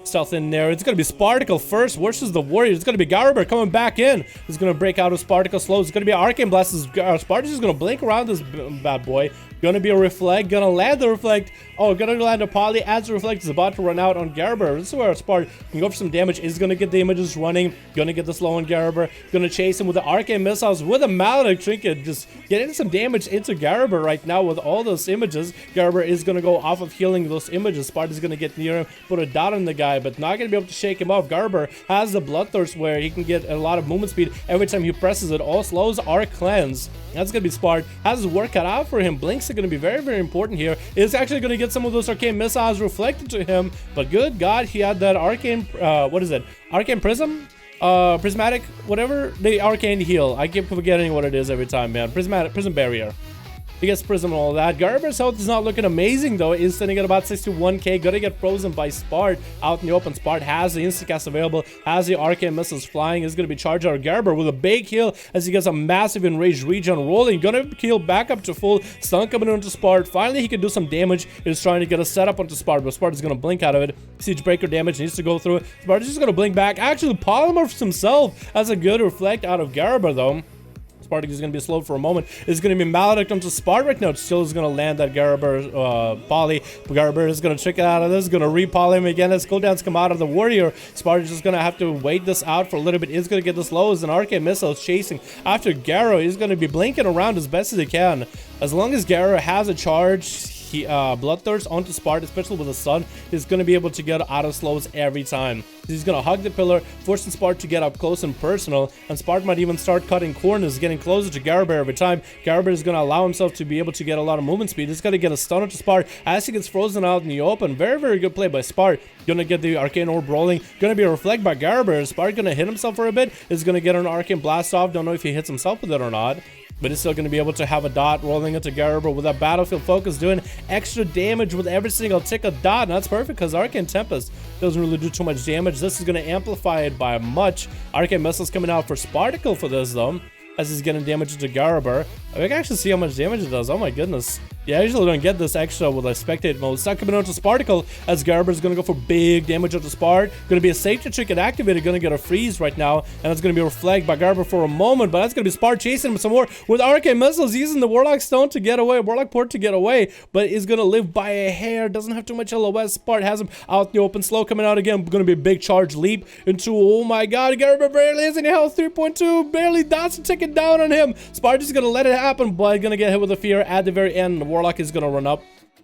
Stealth in there. It's gonna be Sparticle first versus the Warrior. It's gonna be Garber coming back in. He's gonna break out of Sparticle slow. It's gonna be Arcane Blast. Sparticle is gonna blink around this bad boy. Gonna be a Reflect. Gonna land the Reflect. Oh, gonna land a Poly as the Reflect is about to run out on Garber. This is where Spart can go for some damage. Is gonna get the images running. Gonna get the slow on Garber. Gonna chase him with the Arcane Missiles with a Maledict Trinket. Just getting some damage into Garber right now with all those images. Garber is gonna go off of healing those images. Spart is gonna get near him, put a dot on the guy, but not gonna be able to shake him off. Garber has the Bloodthirst where he can get a lot of movement speed every time he presses it. All slows are cleansed. That's gonna be Spart. Has his work cut out for him. Blinks are gonna be very, very important here. Is actually gonna get some of those Arcane Missiles reflected to him, but good God, he had that Arcane, what is it? Arcane Prism? Prismatic, whatever, the Arcane Heal. I keep forgetting what it is every time, man. Prism Barrier. He gets Prism and all that. Garber's health is not looking amazing, though. Is sitting at about 61k. Gonna get frozen by Spart out in the open. Spart has the Instacast available, has the Arcane Missiles flying. Is gonna be charged out of Garber with a big heal as he gets a massive enraged regen rolling. Gonna heal back up to full. Stun coming into Spart. Finally, he can do some damage. He's trying to get a setup onto Spart, but Spart is gonna blink out of it. Siege Breaker damage needs to go through. Spart is just gonna blink back. Actually, polymorphs himself as a good Reflect out of Garber, though. Spartic is going to be slowed for a moment. It's going to be Maledict onto Spart right now. It still is going to land that Garber poly. Garber is going to trick it out of this. Going to re-poly him again as cooldowns come out of the Warrior. Spart is just going to have to wait this out for a little bit. He's going to get this low as an Arcane Missile chasing after Garrow. He's going to be blinking around as best as he can. As long as Garrow has a charge, Bloodthirst onto Spart, especially with the sun, is going to be able to get out of slows every time. He's going to hug the pillar, forcing Spart to get up close and personal, and Spart might even start cutting corners, getting closer to Garber every time. Garber is going to allow himself to be able to get a lot of movement speed. He's going to get a stun onto Spart as he gets frozen out in the open. Very, very good play by Spart. Going to get the Arcane Orb rolling. Going to be a Reflect by Garber. Spart going to hit himself for a bit. Is going to get an Arcane Blast off. Don't know if he hits himself with it or not, but he's still going to be able to have a dot rolling into Garber with that Battlefield Focus doing extra damage with every single tick of dot. And that's perfect because Arcane Tempest doesn't really do too much damage. This is going to amplify it by much. Arcane Missiles coming out for Sparticle for this, though, as he's getting damage into Garber. I can actually see how much damage it does. Oh my goodness. Yeah, I usually don't get this extra with a spectate mode. Start coming out to Sparticle as Garber's going to go for big damage onto Spart. Going to be a safety trinket activated. Going to get a freeze right now. And it's going to be Reflect by Garber for a moment. But that's going to be Spart chasing him some more with Arcane Missiles. Using the Warlock Stone to get away. Warlock Port to get away. But is going to live by a hair. Doesn't have too much LOS. Spart has him out in the open. Slow coming out again. Going to be a big charge leap into, oh my god, Garber barely has any health. 3.2. Barely dots to take it down on him. Spart is going to let it happen. But going to get hit with a fear at the very end. The Warlock is going to run up.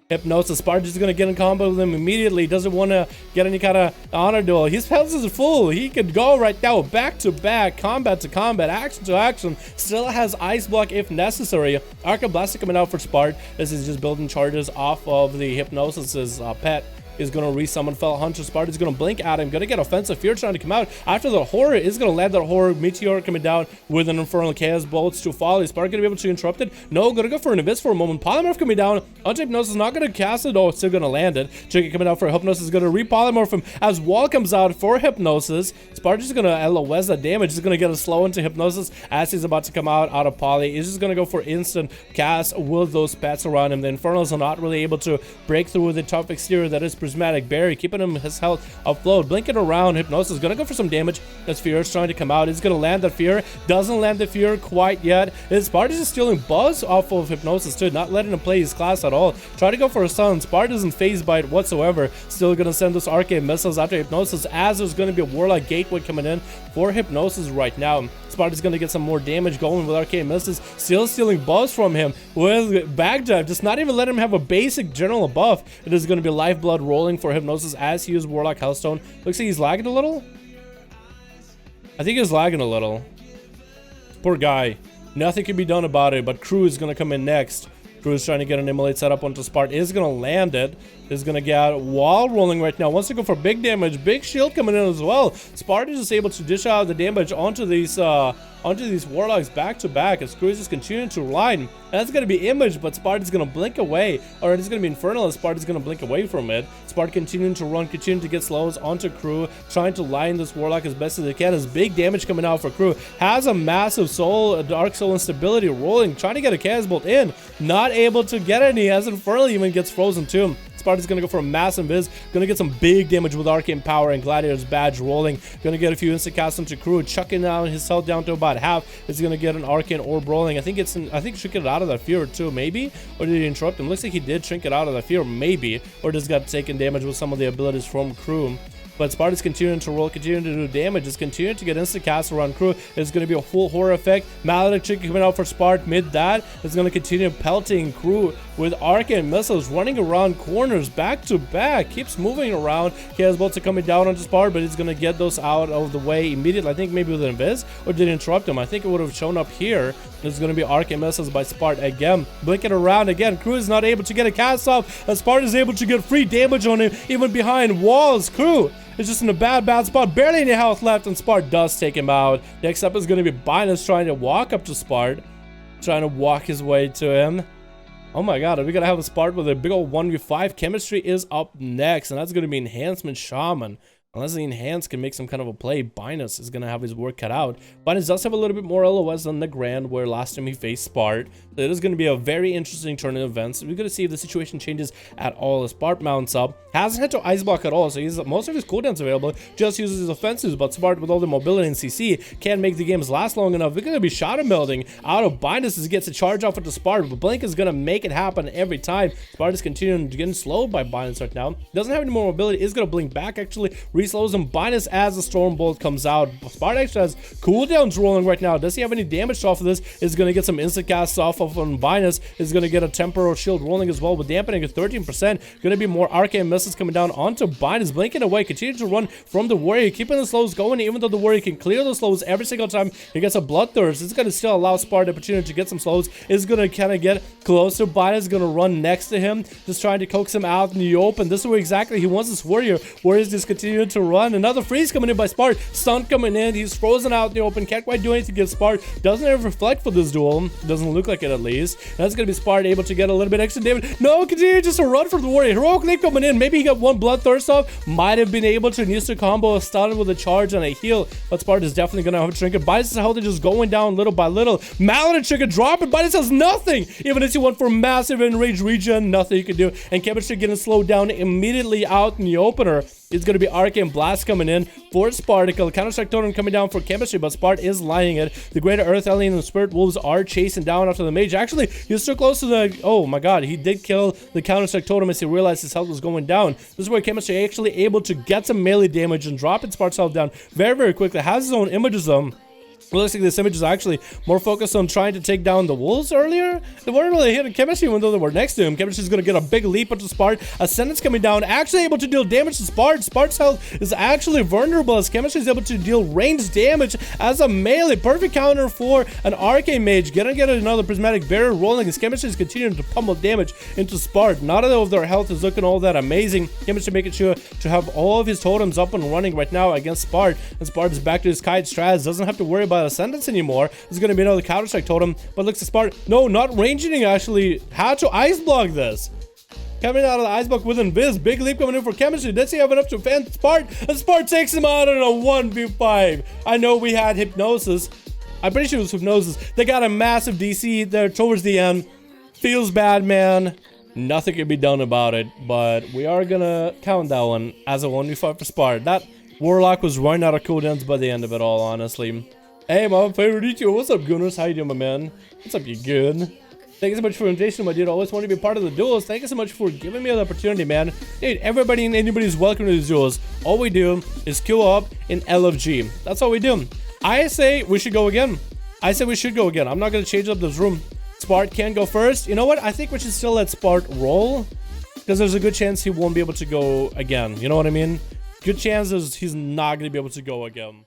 Hypnosis. Spart is going to get in combo with him immediately. Doesn't want to get any kind of honor duel. His health is full. He could go right now back to back, combat to combat, action to action. Still has Ice Block if necessary. Arcane Blast coming out for Spart. This is just building charges off of the Hypnosis's pet. Is going to resummon Fell Hunter. Spart is going to blink at him. Going to get Offensive Fear trying to come out. After the Horror is going to land that Horror Meteor coming down with an Infernal Chaos Bolts to follow. Is Spart going to be able to interrupt it? No, going to go for an Abyss for a moment. Polymorph coming down. Anti-Hypnosis not going to cast it. Oh, it's still going to land it. Chicken coming out for Hypnosis is going to re-polymorph him as Wall comes out for Hypnosis. Spart is going to LOS that damage. He's going to get a slow into Hypnosis as he's about to come out of Poly. He's just going to go for instant cast with those pets around him. The Infernals are not really able to break through with the tough exterior that is Prismatic Barrier, keeping him his health afloat. Blinking around. Hypnosis is gonna go for some damage as Fear is trying to come out. He's gonna land that Fear. Doesn't land the Fear quite yet. His Spart is just stealing buzz off of Hypnosis too, not letting him play his class at all. Try to go for a stun. Spart isn't phased by it whatsoever. Still gonna send those Arcane Missiles after Hypnosis as there's gonna be a Warlock Gateway coming in for Hypnosis right now. Spart is gonna get some more damage going with Arcane Missiles. Still stealing buzz from him with Backdive. Just not even let him have a basic general buff. It is gonna be Lifeblood rolling for Hypnosis as he uses Warlock Hellstone. Looks like he's lagging a little. I think he's lagging a little. Poor guy. Nothing can be done about it, but Crew is gonna come in next. Crew is trying to get an Immolate set up onto Spart. Is gonna land it. Is gonna get Wall rolling right now. Wants to go for big damage. Big shield coming in as well. Spart is just able to dish out the damage onto these onto these Warlocks back to back as Crew is just continuing to line. And that's going to be Image, but Sparta's going to blink away. Or it's going to be Infernal and Sparta's going to blink away from it. Sparta continuing to run, continuing to get slows onto Crew, trying to line this Warlock as best as they can. As big damage coming out for Crew. Has a massive soul, Dark Soul instability rolling, trying to get a Chaos Bolt in. Not able to get any as Infernal even gets frozen too. Sparta's gonna go for a massive invis, gonna get some big damage with Arcane Power and Gladiator's Badge rolling, gonna get a few instant casts into Crew, chucking down his health down to about half. Is gonna get an Arcane Orb rolling. I think should get it out of that fear too, maybe? Or did he interrupt him? Looks like he did shrink it out of that fear, maybe. Or just got taken damage with some of the abilities from Crew. But Sparta's continuing to roll, continuing to do damage. It's continuing to get instant cast around Crew. It's going to be a full horror effect. Maledict coming out for Spart mid that. It's going to continue pelting Crew with Arcane Missiles running around corners back to back. Keeps moving around. Chaos Bolts are coming down onto Spart, but he's going to get those out of the way immediately. I think maybe with an invis, or did it interrupt him? I think it would have shown up here. There's going to be Arcane Missiles by Spart again. Blinking around again. Crew is not able to get a cast off. As Spart is able to get free damage on him, even behind walls. Crew is just in a bad spot. Barely any health left, and Spart does take him out. Next up is going to be Binus trying to walk up to Spart. Trying to walk his way to him. Oh my god, are we going to have a Spart with a big old 1v5? Chemistry is up next, and that's going to be Enhancement Shaman. Unless the Enhance can make some kind of a play, Binus is going to have his work cut out. Binus does have a little bit more LOS than the Grand, where last time he faced Spart. So it is going to be a very interesting turn of events. We're going to see if the situation changes at all as Spart mounts up. Hasn't had to Ice Block at all, so he's most of his cooldowns available. Just uses his offensives, but Spart with all the mobility and CC can't make the games last long enough. We're going to be shadow melding out of Binus as he gets a charge off into Spart, but Blink is going to make it happen every time. Spart is continuing to get slowed by Binus right now. Doesn't have any more mobility, is going to blink back actually. Reslows him. Binus as the Storm Bolt comes out. Spart actually has cooldowns rolling right now. Does he have any damage off of this? Is going to get some instant casts off of on Binus. Is going to get a temporal shield rolling as well with dampening at 13%. Going to be more Arcane Missiles coming down onto Binus. Blinking away. Continue to run from the Warrior. Keeping the slows going even though the Warrior can clear the slows every single time he gets a Bloodthirst. It's going to still allow Spart the opportunity to get some slows. Is going to kind of get closer. Binus is going to run next to him. Just trying to coax him out in the open. This is where exactly he wants this Warrior. Warrior's just continuing to run. Another freeze coming in by Spart. Stun coming in. He's frozen out in the open. Can't quite do anything against Spart. Doesn't have reflect for this duel. Doesn't look like it at least. That's going to be Spart able to get a little bit extra damage. No, continue just to run for the Warrior. Heroic Leap coming in. Maybe he got one Bloodthirst off. Might have been able to use the combo a stun with a charge and a heal. But Spart is definitely going to have a trinket. Binus' health is just going down little by little. Maledict trinket dropping. Binus has nothing. Even if he went for massive enraged regen, nothing you can do. And chemistry getting slowed down immediately out in the opener. It's going to be Arcane Blast coming in for Sparticle. Counter-Strike Totem coming down for Chemistry, but Spart is lining it. The Greater Earth Alien and Spirit Wolves are chasing down after the Mage. Actually, he's so close to the... Oh my god, he did kill the Counter-Strike Totem as he realized his health was going down. This is where Chemistry actually able to get some melee damage and drop Spart's health down very, very quickly. Has his own images though. It looks like this image is actually more focused on trying to take down the wolves earlier. They weren't really hitting Chemistry even though they were next to him. Chemistry is going to get a big leap into Spart. Ascendant's coming down, actually able to deal damage to Spart. Spart's health is actually vulnerable as Chemistry is able to deal ranged damage as a melee. Perfect counter for an Arcane Mage. Gonna get another Prismatic Barrier rolling as Chemistry is continuing to pummel damage into Spart. Not all of their health is looking all that amazing. Chemistry making sure to have all of his totems up and running right now against Spart. And Spart is back to his Kite strats. Doesn't have to worry about Ascendance anymore. There's going to be another Counter-Strike Totem, but looks at Spart. No, not ranging actually. Had to Ice Block this. Coming out of the Ice Block with Invis. Big leap coming in for Chemistry. Does he have enough to defend Spart? And Spart takes him out in a 1v5. I know we had Hypnosis. I'm pretty sure it was Hypnosis. They got a massive DC there towards the end. Feels bad, man. Nothing can be done about it, but we are going to count that one as a 1v5 for Spart. That Warlock was running out of cooldowns by the end of it all, honestly. Hey, my favorite YouTube. What's up, Gunners? How you doing, my man? What's up, you good? Thank you so much for the invitation, my dude. I always want to be a part of the duels. Thank you so much for giving me the opportunity, man. Dude, everybody and anybody's welcome to these duels. All we do is queue up in LFG. That's all we do. I say we should go again. I say we should go again. I'm not going to change up this room. Spart can go first. You know what? I think we should still let Spart roll, because there's a good chance he won't be able to go again. You know what I mean? Good chances he's not going to be able to go again.